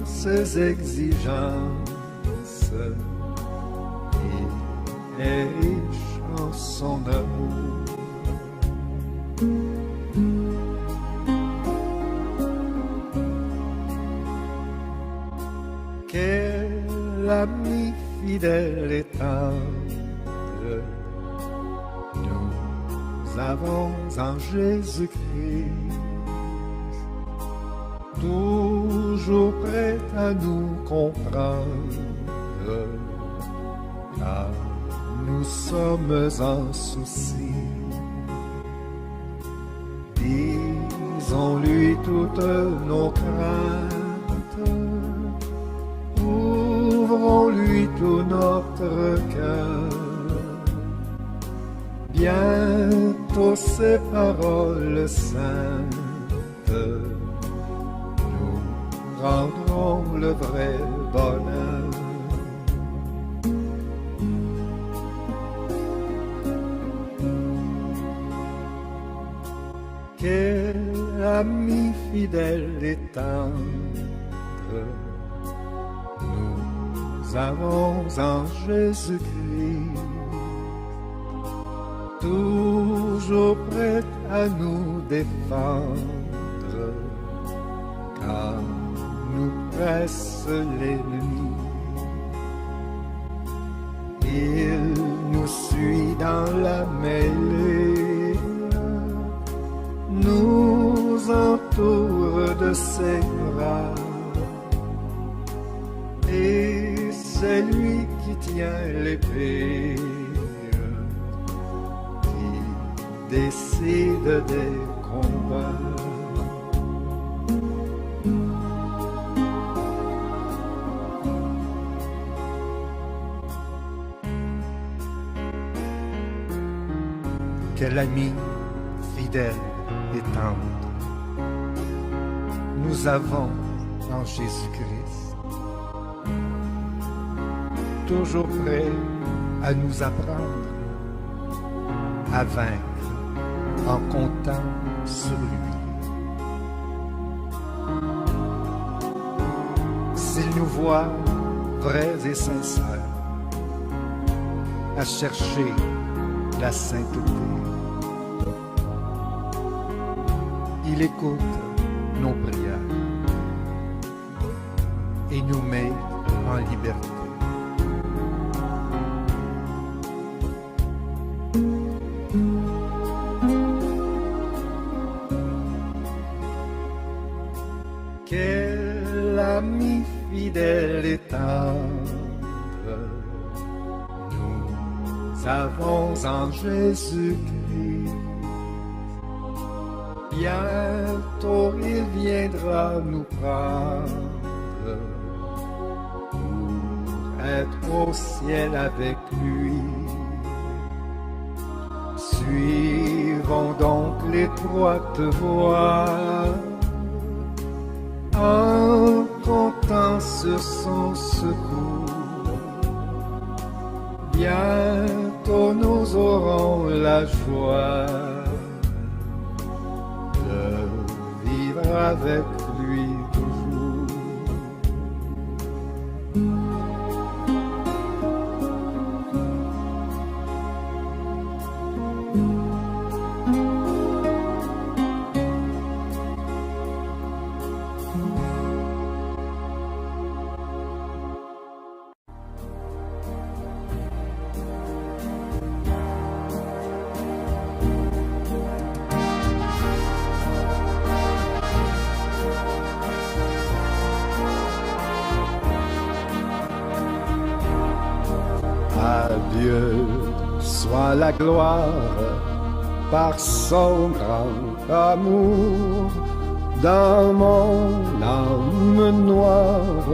ses exigences et est riche en son amour. Quel ami fidèle et tendre nous avons en Jésus-Christ, toujours prêt à nous comprendre, car nous sommes en souci. Disons-lui toutes nos craintes, ouvrons-lui tout notre cœur. Bientôt ces paroles saintes nous rendront le vrai bonheur. Quel ami fidèle et tendre nous avons en Jésus-Christ, toujours prêt à nous défendre, car nous presse l'ennemi. Il nous suit dans la mêlée, nous entoure de ses bras, et c'est lui qui tient l'épée, qui décide des combats. Quel ami fidèle et tendre nous avons en Jésus-Christ, toujours prêt à nous apprendre à vaincre en comptant sur lui. S'il nous voit vrais et sincères à chercher la sainteté, il écoute nos prières et nous met en liberté. Quel ami fidèle et tendre nous avons en Jésus-Christ. Bientôt il viendra nous prendre pour être au ciel avec lui. Suivons donc l'étroite voie en comptant sur son secours. Bientôt nous aurons la joie de vivre avec lui toujours. À Dieu soit la gloire par son grand amour. Dans mon âme noire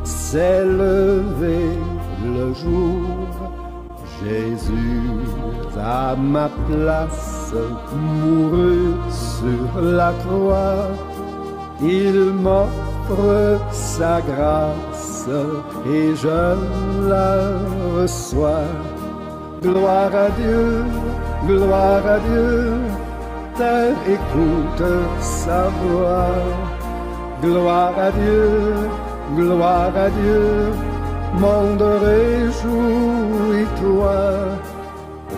s'est levé le jour. Jésus à ma place mourut sur la croix. Il m'offre sa grâce et je la reçois. Gloire à Dieu, gloire à Dieu, terre écoute sa voix. Gloire à Dieu, gloire à Dieu, monde réjouis-toi. Oh,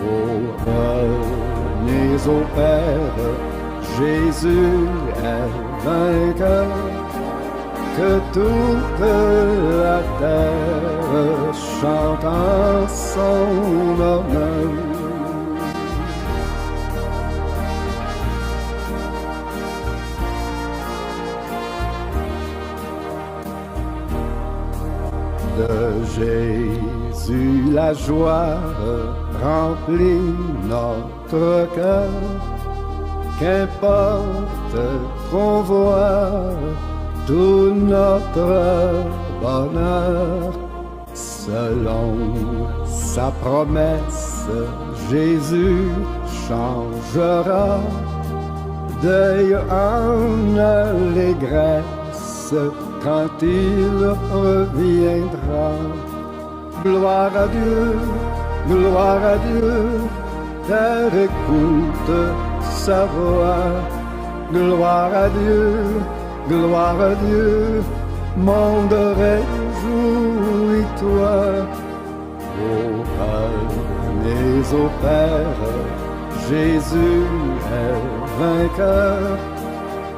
revenez au Père, Jésus est vainqueur, que toute la terre chante en son honneur. De Jésus la joie remplit notre cœur, qu'importe qu'on voit tout notre bonheur. Selon sa promesse, Jésus changera deuil en allégresse quand il reviendra. Gloire à Dieu, terre écoute sa voix. Gloire à Dieu, monde réjouis-toi. Oh, revenez au Père, Jésus est vainqueur,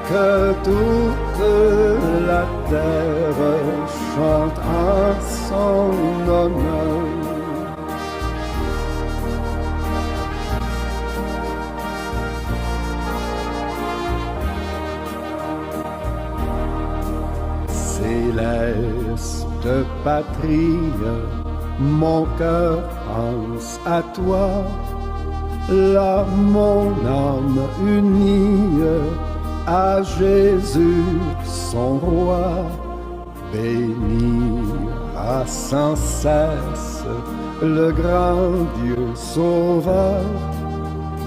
que toute la terre chante en son honneur. Céleste patrie, mon cœur pense à toi, là mon âme unie à Jésus son roi, bénira sans cesse le grand Dieu sauveur,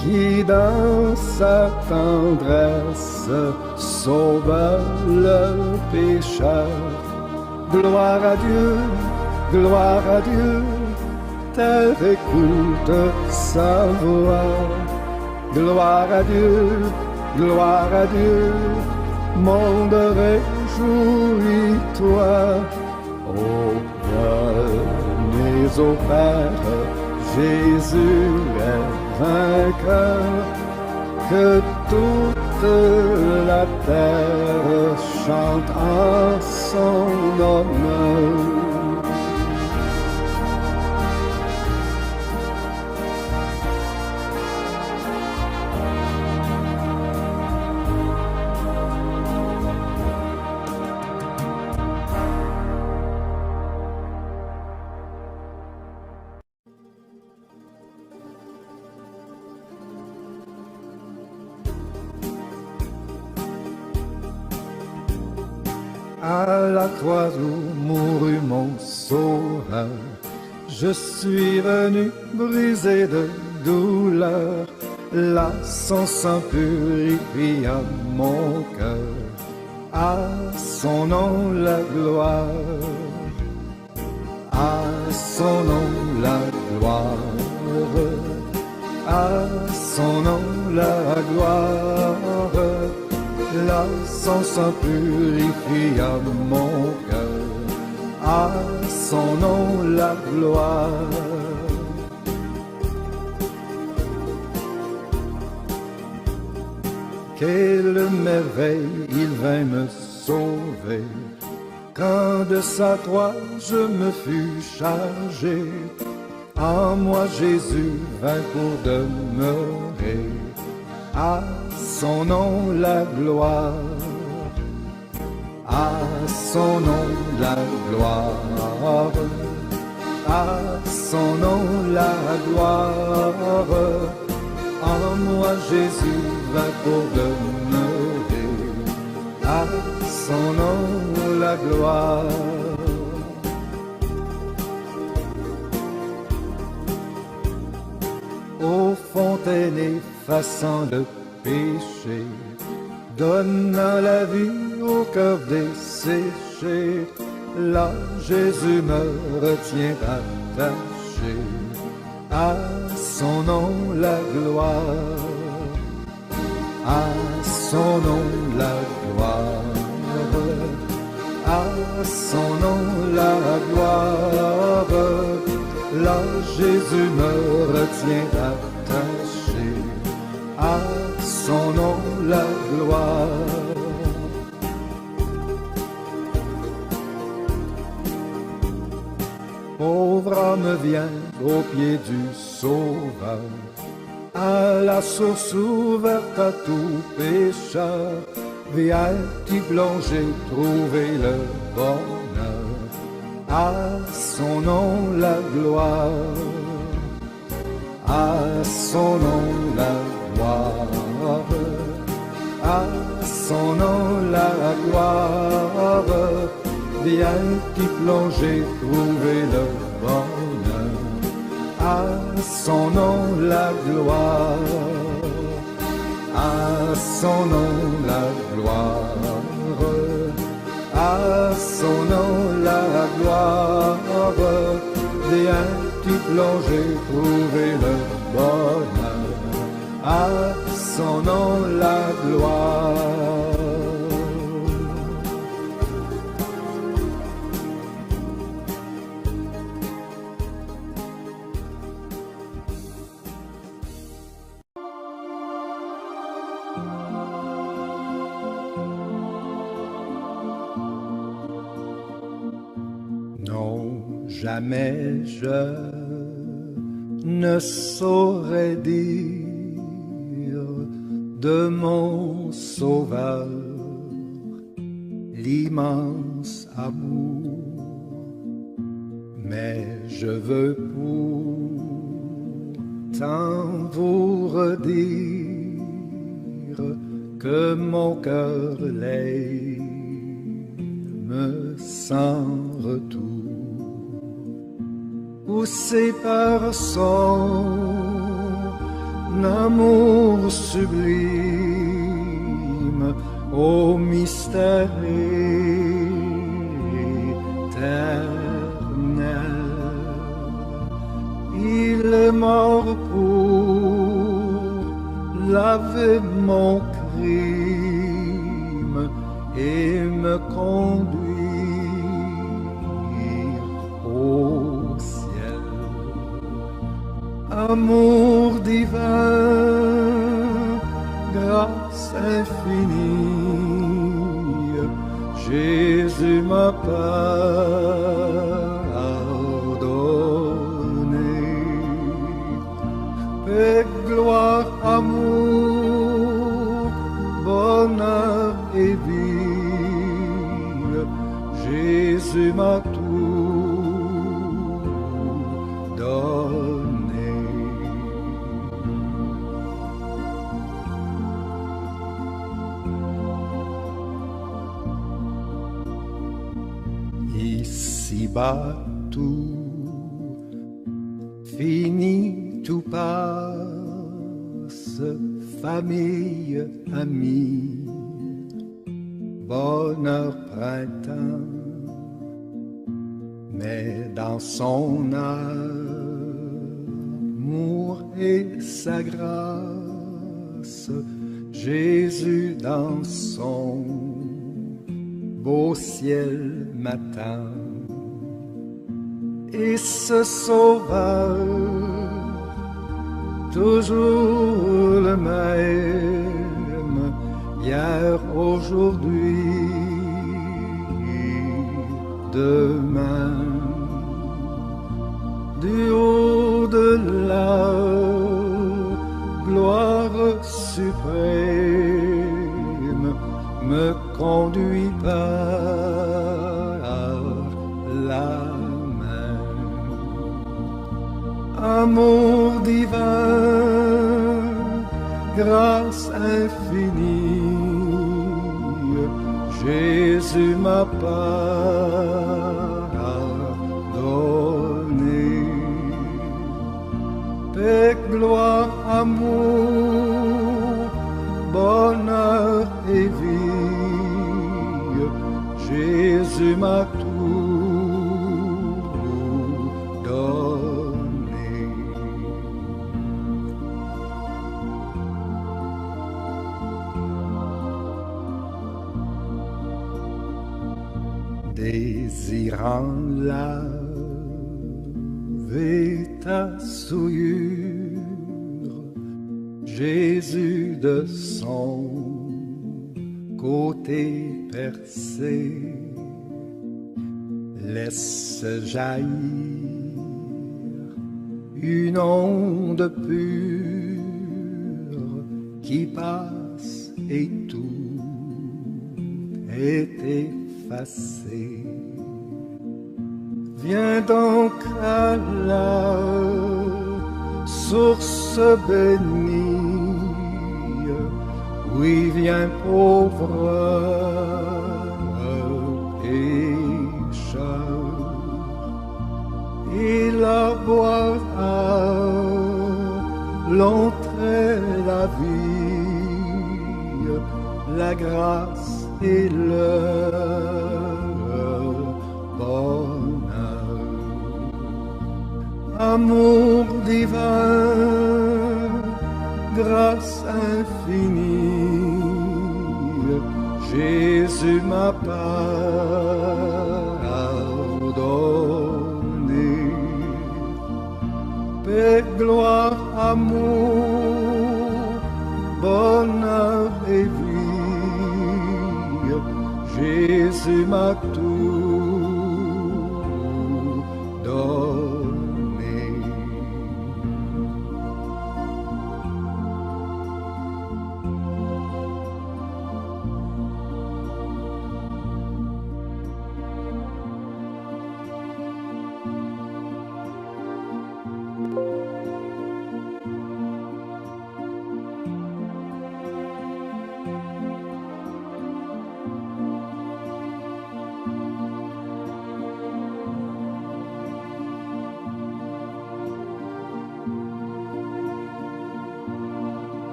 qui dans sa tendresse sauve le pécheur. Gloire à Dieu, terre écoute sa voix. Gloire à Dieu, monde réjouis-toi. Oh, venez au Père, Jésus est vainqueur, que toute la terre chante en son honneur. À la croix où mourut mon sauveur, je suis venu brisé de douleur. Là, son sang purifia mon cœur. À son nom la gloire, à son nom la gloire, à son nom la gloire. Là, son sang purifia mon cœur, à son nom la gloire. Quelle merveille, il vint me sauver, quand de sa croix je me fus chargé. En moi Jésus vint pour demeurer, à son nom la gloire, à son nom la gloire, à son nom la gloire. En moi Jésus vint pour demeurer, à son nom la gloire. Ô fontaine effaçant le péché, donnant la vie au cœur desséché, là Jésus me retient attaché, à son nom la gloire, à son nom la gloire, à son nom la gloire. Là Jésus me retient attaché, à son nom la gloire. Pauvre âme vient au pied du Sauveur, à la source ouverte à tout pécheur. Viens-tu plonger, trouver le bonheur, à son nom la gloire, à son nom la gloire, à son nom la gloire. Viens-tu plonger, trouver le bonheur, à son nom la gloire, à son nom la gloire, à son nom la gloire. Viens-tu plonger, trouver le bonheur, à son nom la gloire. Jamais je ne saurais dire de mon Sauveur l'immense amour, mais je veux pourtant vous redire que mon cœur l'aime sans retour. Poussé par son amour sublime, au mystère éternel, il est mort pour laver mon crime et me conduire au amour divin, grâce infinie, Jésus m'a pardonné. Paix, gloire, amour, bonheur et vie, Jésus m'a tout donné. Ici-bas tout finit, tout passe, famille, amis, bonheur, printemps, mais dans son amour et sa grâce, Jésus dans son beau ciel m'attend. Et ce Sauveur, toujours le même, hier, aujourd'hui, demain, du haut de la gloire suprême, me conduit par la main. Amour divin, grâce infinie, Jésus m'a pardonné. Paix, gloire, amour, bonheur et vie, Jésus m'a tout donné. désirant laver ta souillure, Jésus de son côté percé laisse jaillir une onde pure qui passe et tout est effacé. Viens donc à la source bénie, oui, viens pauvre pécheur, et la boira l'entrée, la vie, la grâce et le bonheur. Amour divin, grâce infinie, Jésus m'a pardonné. Paix, gloire, amour, bonheur et vie, Jésus m'a tout donné.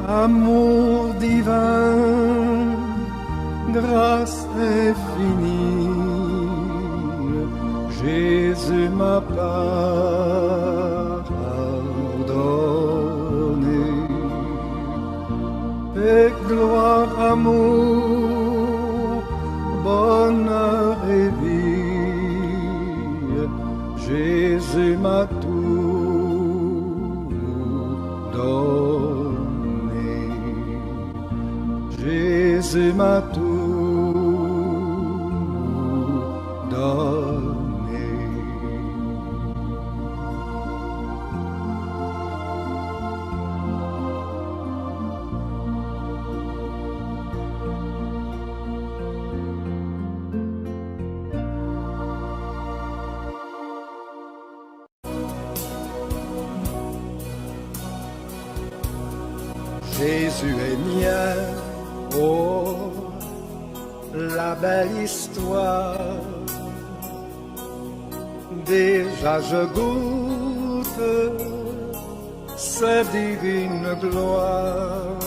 Amour divin, grâce infinie, Jésus m'a pardonné. Paix, gloire, amour, bonheur et vie, Jésus m'a tout donné. Jésus m'a tout donné. Jésus est mien. Oh, la belle histoire, déjà je goûte sa divine gloire.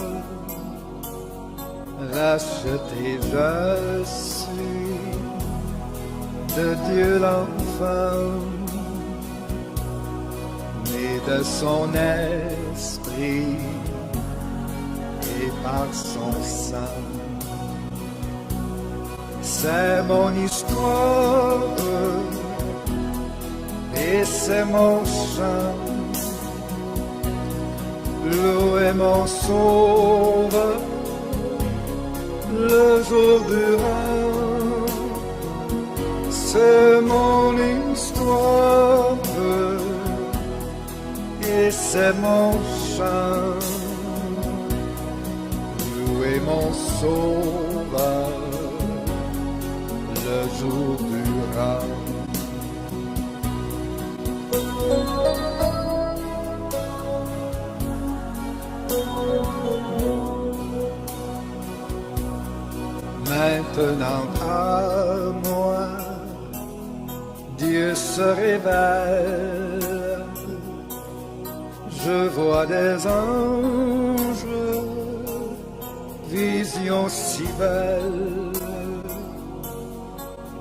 Racheté je suis de Dieu l'enfant, né de son esprit et par son sang. C'est mon histoire et c'est mon chant. Louer mon sauveur le jour durant. C'est mon histoire et c'est mon chant. Louer mon sauveur le jour durant. maintenant à moi, Dieu se révèle. Je vois des anges, vision si belle,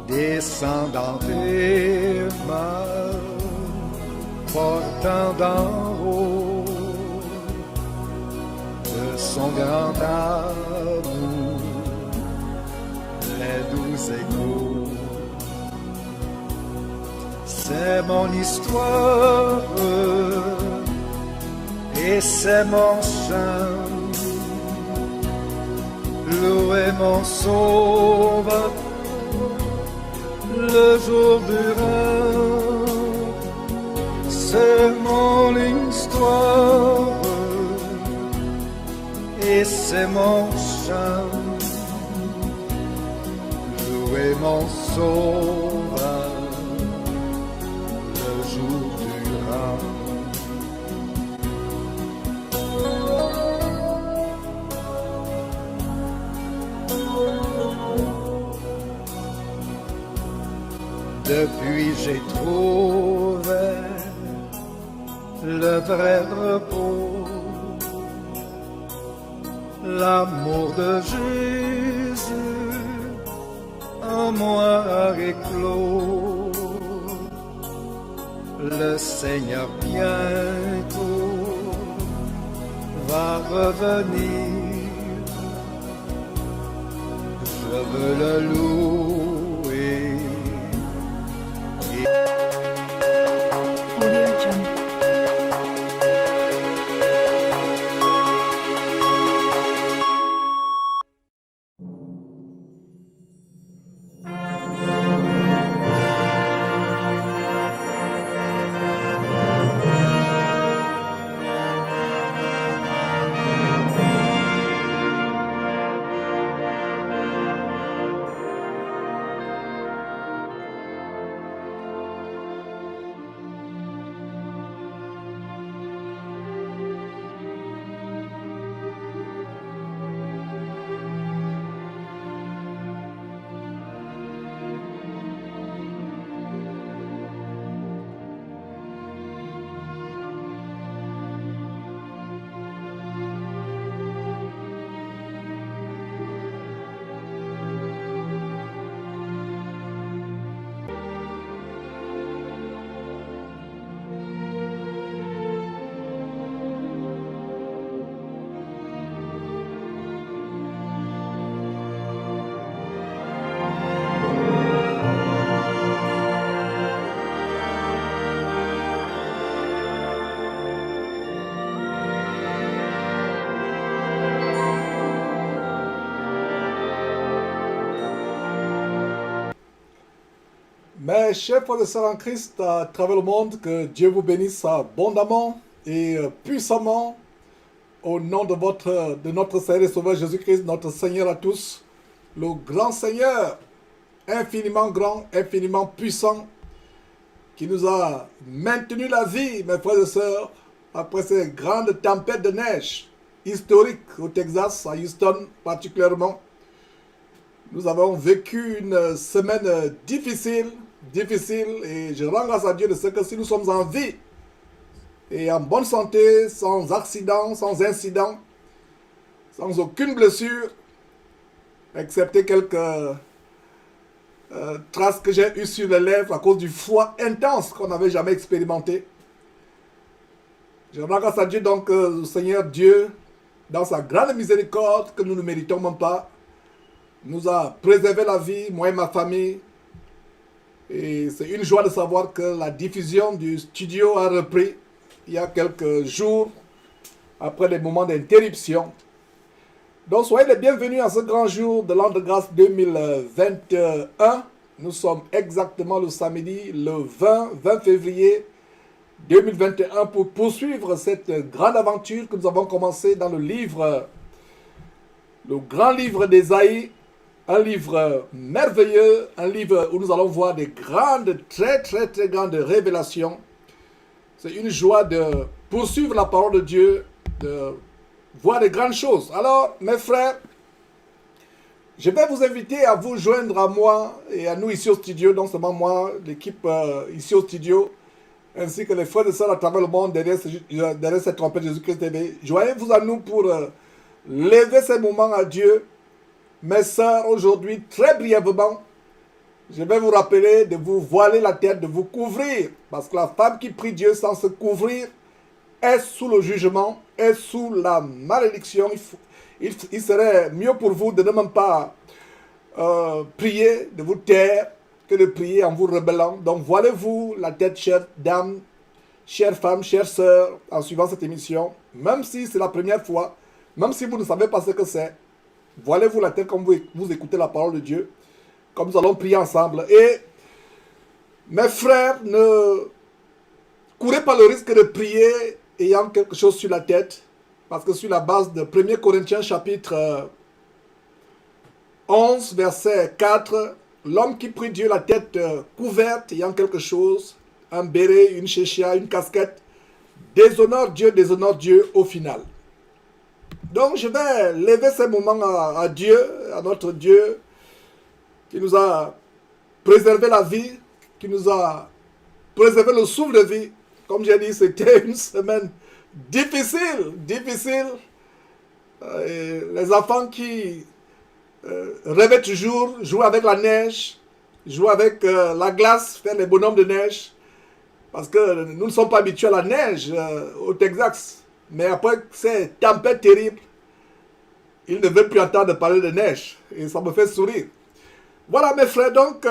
descendant des mains, portant d'en haut de son grand amour les doux échos. C'est mon histoire et c'est mon chant. Louez mon sauveur le jour durant. C'est mon histoire et c'est mon chant. Louez mon sauveur le jour durant. Depuis j'ai trouvé le vrai repos, l'amour de Jésus en moi a éclos. Le Seigneur bientôt va revenir, je veux le louer. Mes chers frères et sœurs en Christ à travers le monde, que Dieu vous bénisse abondamment et puissamment au nom de notre Seigneur et Sauveur Jésus-Christ, notre Seigneur à tous, le grand Seigneur, infiniment grand, infiniment puissant, qui nous a maintenu la vie, mes frères et sœurs, après ces grandes tempêtes de neige historiques au Texas, à Houston particulièrement. Nous avons vécu une semaine difficile, et je rends grâce à Dieu de ce que si nous sommes en vie et en bonne santé, sans accident, sans incident, sans aucune blessure, excepté quelques traces que j'ai eues sur les lèvres à cause du froid intense qu'on n'avait jamais expérimenté. Je rends grâce à Dieu donc, le Seigneur Dieu, dans sa grande miséricorde que nous ne méritons même pas, nous a préservé la vie, moi et ma famille. Et c'est une joie de savoir que la diffusion du studio a repris il y a quelques jours, après des moments d'interruption. Donc soyez les bienvenus à ce grand jour de l'an de grâce 2021. Nous sommes exactement le samedi, le 20 février 2021, pour poursuivre cette grande aventure que nous avons commencée dans le grand livre d'Ésaïe. Un livre merveilleux, un livre où nous allons voir des grandes, très grandes révélations. C'est une joie de poursuivre la parole de Dieu, de voir des grandes choses. Alors, mes frères, Je vais vous inviter à vous joindre à moi et à nous ici au studio, non seulement moi, l'équipe ici au studio, ainsi que les frères et sœurs à travers le monde derrière cette trompette Jésus-Christ TV. Joignez-vous à nous pour lever ces moments à Dieu. Mes sœurs, aujourd'hui, très brièvement, je vais vous rappeler de vous voiler la tête, de vous couvrir. Parce que la femme qui prie Dieu sans se couvrir est sous le jugement, est sous la malédiction. Il serait mieux pour vous de ne même pas prier, de vous taire, que de prier en vous rebellant. Donc voilez-vous la tête, chère dame, chère femme, chère sœur, en suivant cette émission. Même si c'est la première fois, même si vous ne savez pas ce que c'est, voilez-vous la tête comme vous écoutez la parole de Dieu, comme nous allons prier ensemble. Et mes frères, ne courez pas le risque de prier ayant quelque chose sur la tête, parce que sur la base de 1 Corinthiens chapitre 11, verset 4, l'homme qui prie Dieu la tête couverte, ayant quelque chose, un béret, une chéchia, une casquette, déshonore Dieu au final. Donc je vais lever ces moments à Dieu, à notre Dieu, qui nous a préservé la vie, qui nous a préservé le souffle de vie. Comme j'ai dit, c'était une semaine difficile. Et les enfants qui rêvaient toujours, jouer avec la neige, jouer avec la glace, faire les bonhommes de neige. Parce que nous ne sommes pas habitués à la neige au Texas. Mais après ces tempêtes terribles, ils ne veulent plus entendre parler de neige. Et ça me fait sourire. Voilà mes frères, donc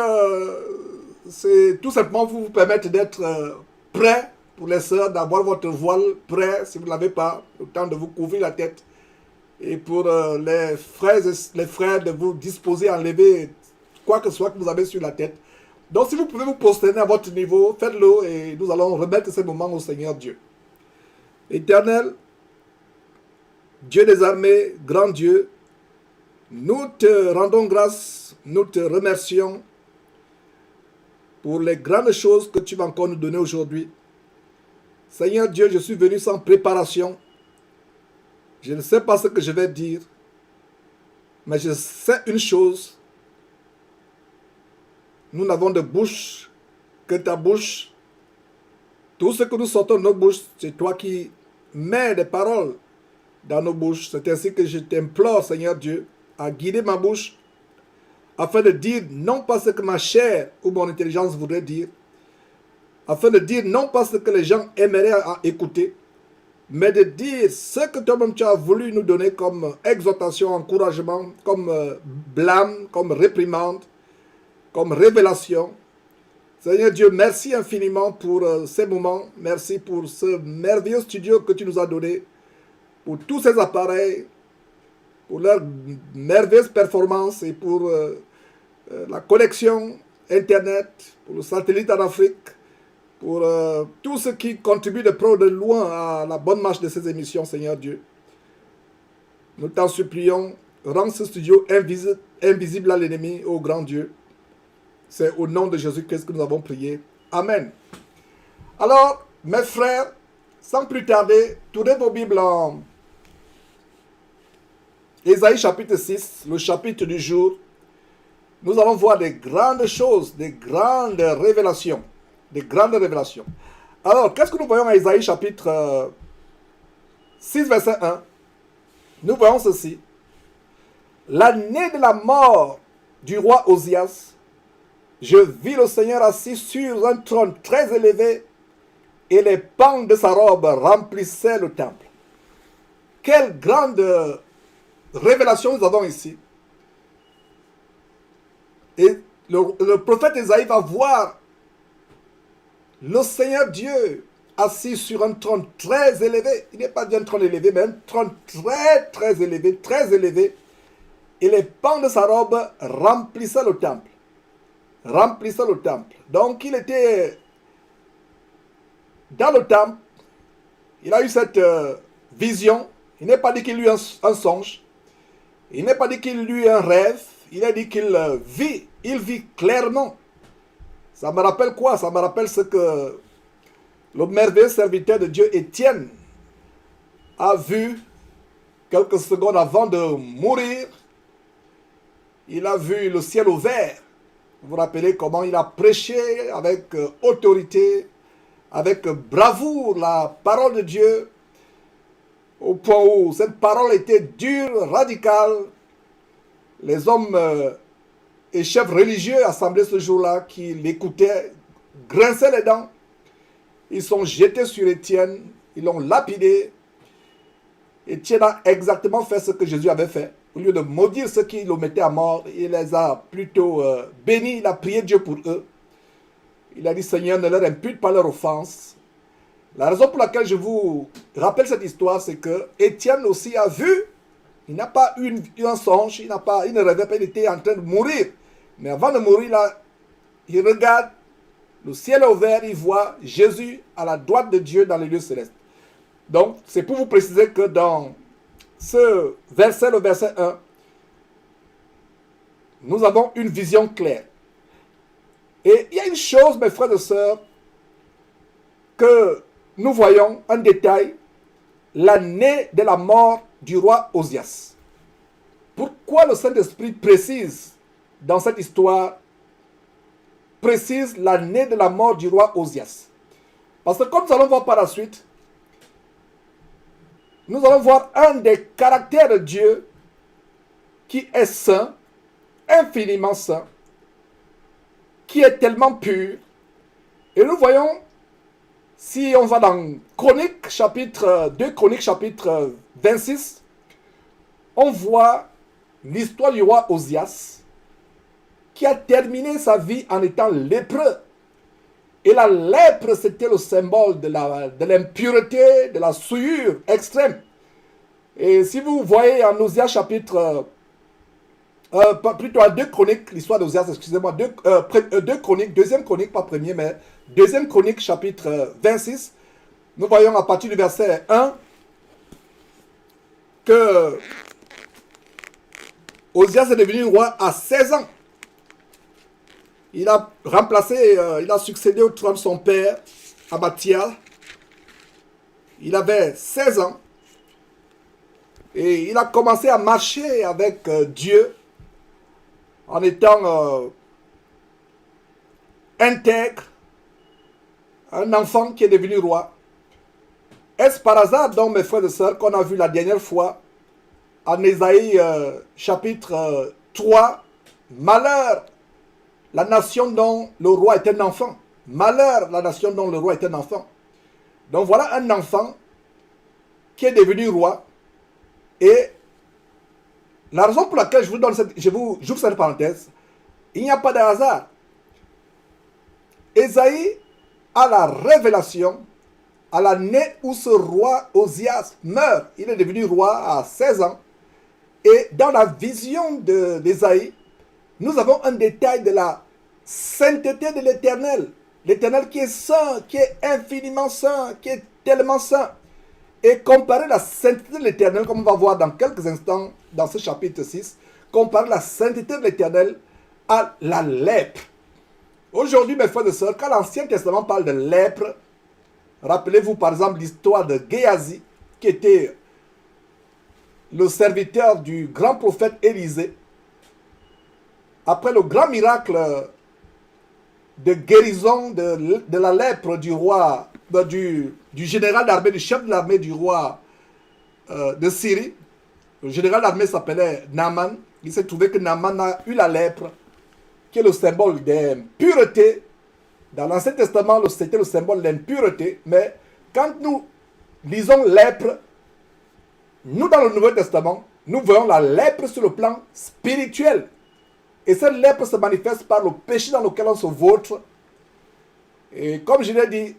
c'est tout simplement pour vous permettre d'être prêts pour les sœurs, d'avoir votre voile prêt si vous ne l'avez pas, le temps de vous couvrir la tête. Et pour les frères de vous disposer à enlever quoi que ce soit que vous avez sur la tête. Donc si vous pouvez vous prosterner à votre niveau, faites-le et nous allons remettre ces moments au Seigneur Dieu. Éternel, Dieu des armées, grand Dieu, nous te rendons grâce, nous te remercions pour les grandes choses que tu vas encore nous donner aujourd'hui. Seigneur Dieu, je suis venu sans préparation. Je ne sais pas ce que je vais dire, mais je sais une chose. Nous n'avons de bouche que ta bouche. Tout ce que nous sortons de nos bouches, c'est toi qui mets des paroles dans nos bouches. C'est ainsi que je t'implore, Seigneur Dieu, à guider ma bouche afin de dire non pas ce que ma chair ou mon intelligence voudrait dire, afin de dire non pas ce que les gens aimeraient à écouter, mais de dire ce que toi-même tu as voulu nous donner comme exhortation, encouragement, comme blâme, comme réprimande, comme révélation. Seigneur Dieu, merci infiniment pour ces moments. Merci pour ce merveilleux studio que tu nous as donné, pour tous ces appareils, pour leur merveilleuse performance et pour la connexion Internet, pour le satellite en Afrique, pour tout ce qui contribue de près ou de loin à la bonne marche de ces émissions, Seigneur Dieu. Nous t'en supplions, rends ce studio invisible à l'ennemi, ô grand Dieu. C'est au nom de Jésus-Christ que nous avons prié. Amen. Alors, mes frères, sans plus tarder, tournez vos Bibles en Ésaïe chapitre 6, le chapitre du jour. Nous allons voir des grandes choses, des grandes révélations. Des grandes révélations. Alors, qu'est-ce que nous voyons à Ésaïe chapitre 6, verset 1? Nous voyons ceci. L'année de la mort du roi Osias, je vis le Seigneur assis sur un trône très élevé et les pans de sa robe remplissaient le temple. Quelle grande révélation nous avons ici. Et le prophète Ésaïe va voir le Seigneur Dieu assis sur un trône très élevé. Il n'est pas dit un trône élevé, mais un trône très élevé, très élevé. Et les pans de sa robe remplissaient le temple. Remplissait le temple. Donc il était dans le temple. Il a eu cette vision. Il n'est pas dit qu'il eut un songe. Il n'est pas dit qu'il eut un rêve. Il a dit qu'il vit. Il vit clairement. Ça me rappelle quoi? Ça me rappelle ce que le merveilleux serviteur de Dieu, Étienne, a vu quelques secondes avant de mourir. il a vu le ciel ouvert. Vous vous rappelez comment il a prêché avec autorité, avec bravoure la parole de Dieu, au point où cette parole était dure, radicale. Les hommes et chefs religieux assemblés ce jour-là qui l'écoutaient grinçaient les dents. Ils sont jetés sur Étienne, ils l'ont lapidé. Étienne a exactement fait ce que Jésus avait fait. Au lieu de maudire ceux qui le mettaient à mort, il les a plutôt bénis, il a prié Dieu pour eux. Il a dit, Seigneur, ne leur impute pas leur offense. La raison pour laquelle je vous rappelle cette histoire, c'est que Étienne aussi a vu, il n'a pas eu un songe, il ne rêvait pas, il était en train de mourir. Mais avant de mourir, là, il regarde, le ciel est ouvert, il voit Jésus à la droite de Dieu dans les lieux célestes. Donc, c'est pour vous préciser que dans ce verset, le verset 1, nous avons une vision claire. Et il y a une chose, mes frères et sœurs, que nous voyons, un détail, l'année de la mort du roi Osias. Pourquoi le Saint-Esprit précise dans cette histoire, précise l'année de la mort du roi Osias? Parce que comme nous allons voir par la suite, nous allons voir un des caractères de Dieu qui est saint, infiniment saint, qui est tellement pur. Et nous voyons, si on va dans Chroniques, chapitre 2 Chroniques, chapitre 26, on voit l'histoire du roi Osias, qui a terminé sa vie en étant lépreux. Et la lèpre, c'était le symbole de l'impureté, de la souillure extrême. Et si vous voyez en Osias chapitre, plutôt à 2 Chroniques, l'histoire d'Osias, excusez-moi, 2 Chroniques, deuxième Chronique, pas premier, mais deuxième Chronique, chapitre 26, nous voyons à partir du verset 1 que Osias est devenu roi à 16 ans. Il a remplacé, il a succédé au trône de son père, Abathia. Il avait 16 ans. Et il a commencé à marcher avec Dieu en étant intègre, un enfant qui est devenu roi. Est-ce par hasard, donc, mes frères et sœurs, qu'on a vu la dernière fois en Ésaïe chapitre 3, malheur la nation dont le roi est un enfant. Malheur la nation dont le roi est un enfant. Donc voilà un enfant qui est devenu roi. Et la raison pour laquelle j'ouvre cette parenthèse, il n'y a pas de hasard. Ésaïe a la révélation à l'année où ce roi Osias meurt. Il est devenu roi à 16 ans. Et dans la vision d'Ésaïe, nous avons un détail de la sainteté de l'Éternel. L'Éternel qui est saint, qui est infiniment saint, qui est tellement saint. Et comparer la sainteté de l'Éternel, comme on va voir dans quelques instants dans ce chapitre 6, comparer la sainteté de l'Éternel à la lèpre. Aujourd'hui, mes frères et sœurs, quand l'Ancien Testament parle de lèpre, rappelez-vous par exemple l'histoire de Géasi, qui était le serviteur du grand prophète Élisée. Après le grand miracle de guérison de la lèpre du roi, du général d'armée, du chef de l'armée du roi de Syrie. Le général d'armée s'appelait Naaman. Il s'est trouvé que Naaman a eu la lèpre, qui est le symbole d'impureté. Dans l'Ancien Testament, c'était le symbole d'impureté. Mais quand nous lisons lèpre, nous dans le Nouveau Testament, nous voyons la lèpre sur le plan spirituel. Et cette lèpre se manifeste par le péché dans lequel on se vautre. Et comme je l'ai dit,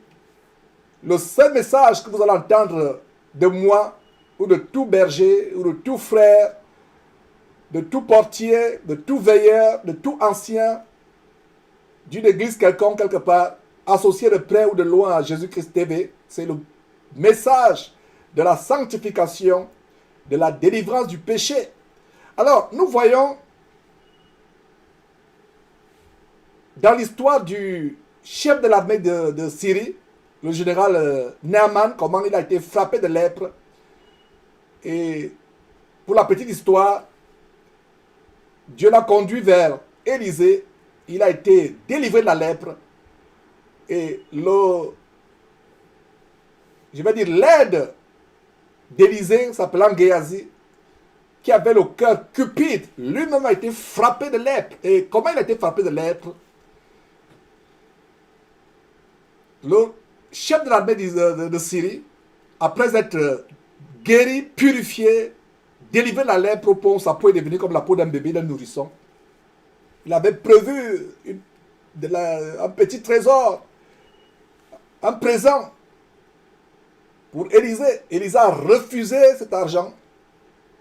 le seul message que vous allez entendre de moi, ou de tout berger, ou de tout frère, de tout portier, de tout veilleur, de tout ancien, d'une église quelconque, quelque part, associé de près ou de loin à Jésus-Christ TV, c'est le message de la sanctification, de la délivrance du péché. Alors, nous voyons dans l'histoire du chef de l'armée de Syrie, le général Naaman, comment il a été frappé de lèpre. Et pour la petite histoire, Dieu l'a conduit vers Élisée. Il a été délivré de la lèpre. Et l'aide d'Élisée, s'appelant Géasi, qui avait le cœur cupide, lui-même a été frappé de lèpre. Et comment il a été frappé de lèpre? Le chef de l'armée de Syrie, après être guéri, purifié, délivré de la lèpre au pont, sa peau est devenue comme la peau d'un bébé, d'un nourrisson. Il avait prévu un petit trésor, un présent pour Élisée. Élisée a refusé cet argent.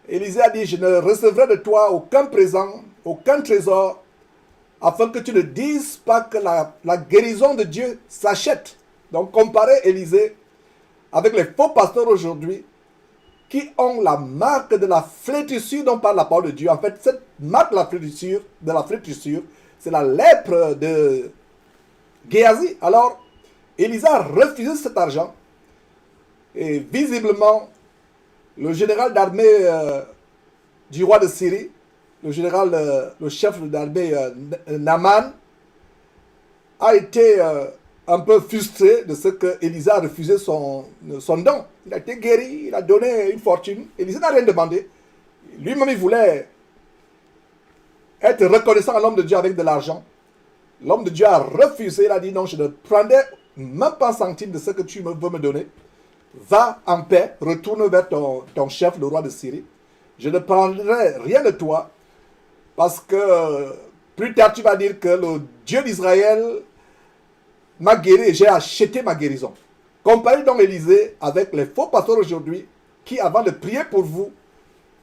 Élisée a dit, je ne recevrai de toi aucun présent, aucun trésor, afin que tu ne dises pas que la guérison de Dieu s'achète. Donc comparez Élisée avec les faux pasteurs aujourd'hui qui ont la marque de la flétrissure dont parle la parole de Dieu. En fait, cette marque de la flétrissure, c'est la lèpre de Géasi. Alors, Élisée a refusé cet argent. Et visiblement, le général d'armée du roi de Syrie, le chef d'armée Naaman, a été un peu frustré de ce que Élisée a refusé son don. Il a été guéri, il a donné une fortune. Élisée n'a rien demandé. Lui-même, il voulait être reconnaissant à l'homme de Dieu avec de l'argent. L'homme de Dieu a refusé. Il a dit non, je ne prendrai même pas un centime de ce que tu veux me donner. Va en paix, retourne vers ton chef, le roi de Syrie. Je ne prendrai rien de toi parce que plus tard tu vas dire que le Dieu d'Israël m'a guéri et j'ai acheté ma guérison. Comparez donc Élisée avec les faux pasteurs aujourd'hui qui, avant de prier pour vous,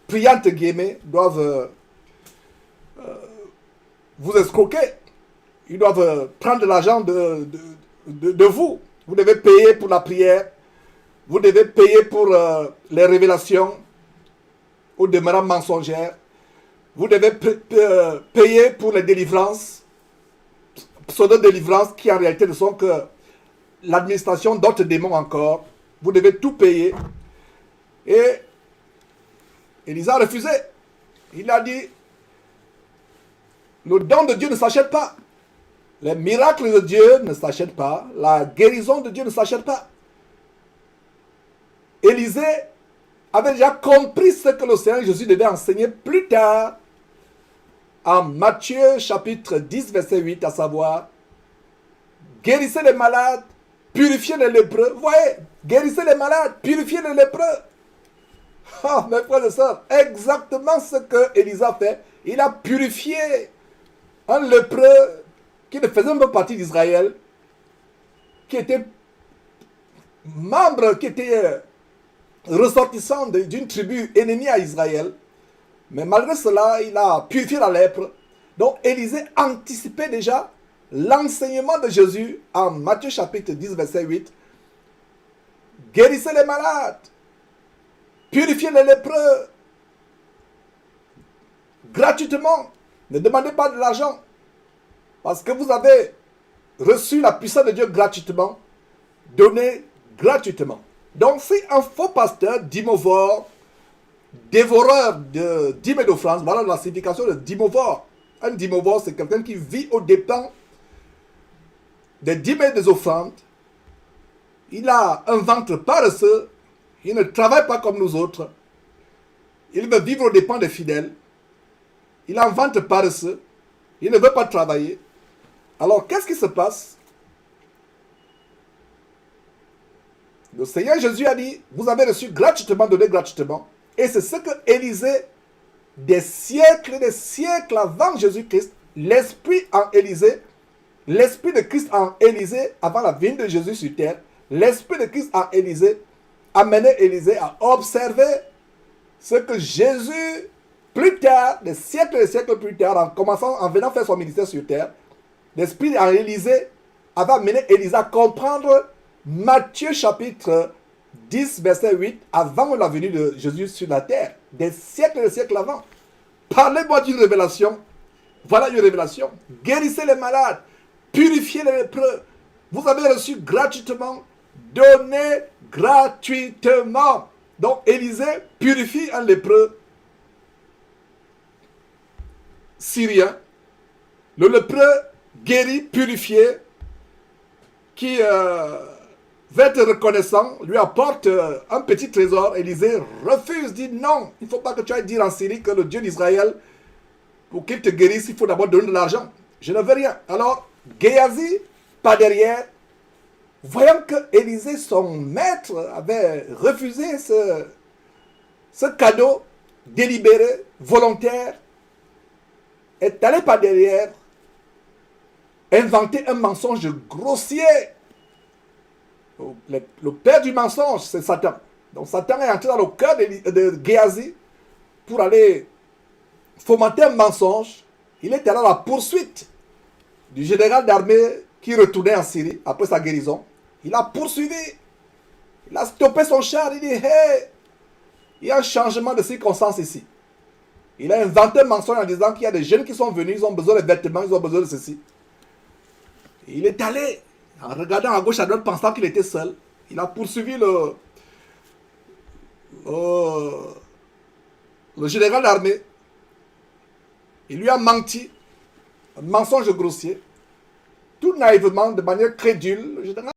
prier entre guillemets, doivent vous escroquer. Ils doivent prendre de l'argent de vous. Vous devez payer pour la prière. Vous devez payer pour les révélations au demeurant mensongères. Vous devez payer pour les délivrances, pseudo-délivrances qui en réalité ne sont que l'administration d'autres démons encore. Vous devez tout payer. Et Élisée a refusé. Il a dit, le don de Dieu ne s'achète pas. Les miracles de Dieu ne s'achètent pas. La guérison de Dieu ne s'achète pas. Élisée avait déjà compris ce que le Seigneur Jésus devait enseigner plus tard en Matthieu chapitre 10 verset 8, à savoir guérissez les malades, purifiez les lépreux. Vous voyez, guérissez les malades, purifiez les lépreux. Ah, mes frères et sœurs, exactement ce que Élisée a fait. Il a purifié un lépreux qui ne faisait même pas partie d'Israël, qui était membre, qui était ressortissant d'une tribu ennemie à Israël. Mais malgré cela, il a purifié la lèpre. Donc Élisée anticipait déjà l'enseignement de Jésus en Matthieu chapitre 10 verset 8. Guérissez les malades, purifiez les lépreux, gratuitement. Ne demandez pas de l'argent, parce que vous avez reçu la puissance de Dieu gratuitement, donnée gratuitement. Donc si un faux pasteur, dimovore, dévoreur de dîmes et d'offrandes, voilà la signification de dimovore. Un dimovore, c'est quelqu'un qui vit aux dépens des dîmes et des offrandes. Il a un ventre paresseux, il ne travaille pas comme nous autres. Il veut vivre aux dépens des fidèles. Il a un ventre paresseux, il ne veut pas travailler. Alors qu'est-ce qui se passe? Le Seigneur Jésus a dit, vous avez reçu gratuitement, donné gratuitement. Et c'est ce que Élisée, des siècles avant Jésus-Christ, l'esprit en Élisée, l'esprit de Christ en Élisée, avant la venue de Jésus sur terre, l'esprit de Christ en Élisée, amenait Élisée à observer ce que Jésus, plus tard, des siècles plus tard, en venant faire son ministère sur terre, l'esprit en Élisée avait amené Élisée à comprendre Matthieu chapitre 10 verset 8, avant la venue de Jésus sur la terre, des siècles avant. Parlez-moi d'une révélation. Voilà une révélation. Guérissez les malades, purifiez les lépreux. Vous avez reçu gratuitement, donnez gratuitement. Donc Élisée purifie un lépreux syrien, le lépreux guéri, purifié, qui va être reconnaissant, lui apporte un petit trésor. Élisée refuse, dit non, il ne faut pas que tu ailles dire en Syrie que le Dieu d'Israël, pour qu'il te guérisse, il faut d'abord donner de l'argent. Je ne veux rien. Alors, Géasi, pas derrière, voyant que Élisée, son maître, avait refusé ce cadeau délibéré, volontaire, est allé par derrière inventer un mensonge grossier. Le père du mensonge, c'est Satan. Donc Satan est entré dans le cœur de Géasi pour aller fomenter un mensonge. Il est allé à la poursuite du général d'armée qui retournait en Syrie après sa guérison. Il a poursuivi. Il a stoppé son char. Il dit, hey, il y a un changement de circonstances ici. Il a inventé un mensonge en disant qu'il y a des jeunes qui sont venus, ils ont besoin de vêtements, ils ont besoin de ceci. Et il est allé, en regardant à gauche, à droite, pensant qu'il était seul. Il a poursuivi le général d'armée. Il lui a menti, un mensonge grossier, tout naïvement, de manière crédule. Le général